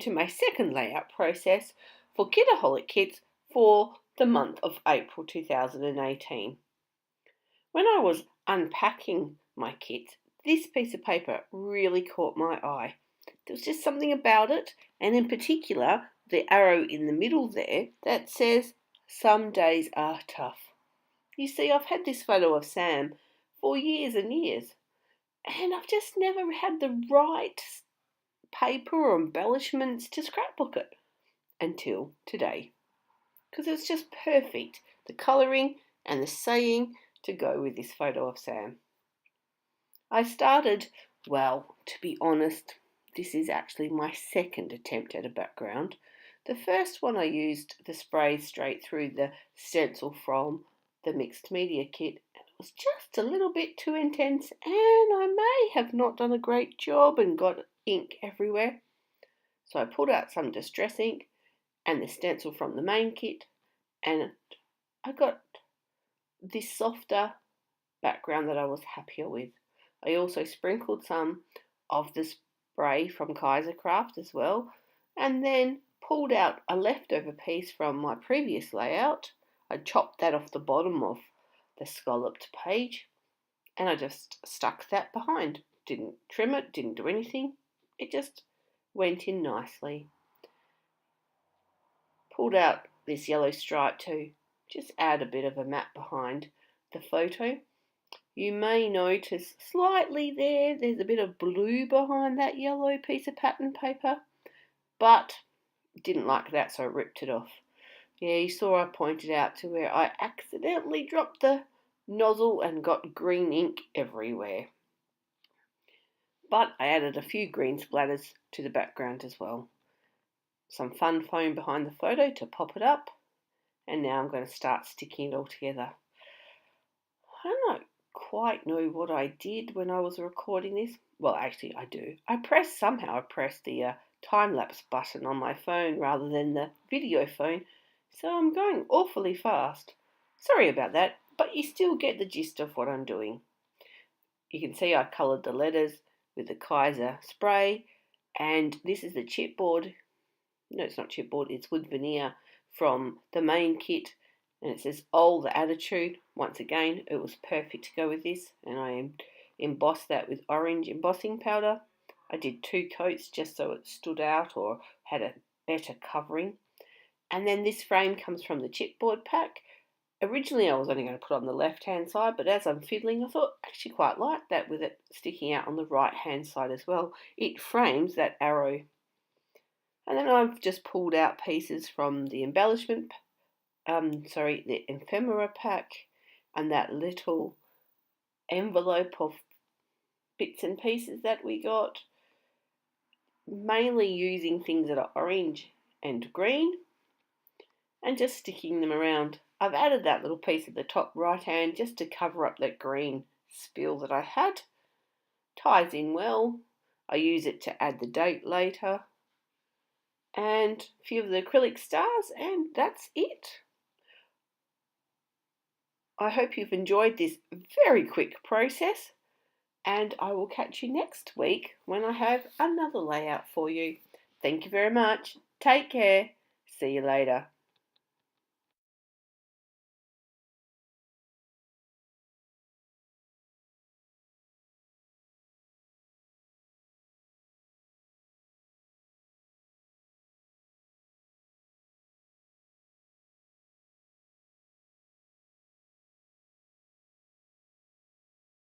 to my second layout process for Kitaholic Kits for the month of April 2018. When I was unpacking my kits, this piece of paper really caught my eye. There was just something about it, and in particular the arrow in the middle there that says, "Some days are tough." You see, I've had this photo of Sam for years and years, and I've just never had the right paper or embellishments to scrapbook it until today, because it was just perfect, the colouring and the saying to go with this photo of Sam. I started, well, to be honest, this is actually my second attempt at a background. The first one I used the spray straight through the stencil from the mixed media kit. It was just a little bit too intense, and I may have not done a great job and got ink everywhere. So I pulled out some distress ink and the stencil from the main kit, and I got this softer background that I was happier with. I also sprinkled some of the spray from Kaisercraft as well, and then pulled out a leftover piece from my previous layout. I chopped that off the bottom of the scalloped page, and I just stuck that behind. Didn't trim it, didn't do anything. It just went in nicely. Pulled out this yellow stripe to just add a bit of a map behind the photo. You may notice slightly there's a bit of blue behind that yellow piece of pattern paper, but didn't like that, so I ripped it off. Yeah, you saw I pointed out to where I accidentally dropped the nozzle and got green ink everywhere. But I added a few green splatters to the background as well. Some fun foam behind the photo to pop it up, and now I'm going to start sticking it all together. I don't quite know what I did when I was recording this. Well, actually I do. I pressed the time-lapse button on my phone rather than the video phone, so I'm going awfully fast. Sorry about that, but you still get the gist of what I'm doing. You can see I coloured the letters with the Kaiser spray, and this is the chipboard. No, it's not chipboard, it's wood veneer from the main kit, and it says "All the Attitude." Once again, it was perfect to go with this, and I embossed that with orange embossing powder. I did 2 coats just so it stood out or had a better covering. And then this frame comes from the chipboard pack. Originally I was only going to put on the left hand side, but as I'm fiddling I thought I actually quite like that with it sticking out on the right hand side as well. It frames that arrow. And then I've just pulled out pieces from the the ephemera pack, and that little envelope of bits and pieces that we got, mainly using things that are orange and green and just sticking them around. I've added that little piece at the top right hand just to cover up that green spill that I had. Ties in well. I use it to add the date later, and a few of the acrylic stars, and that's it. I hope you've enjoyed this very quick process, and I will catch you next week when I have another layout for you. Thank you very much. Take care. See you later.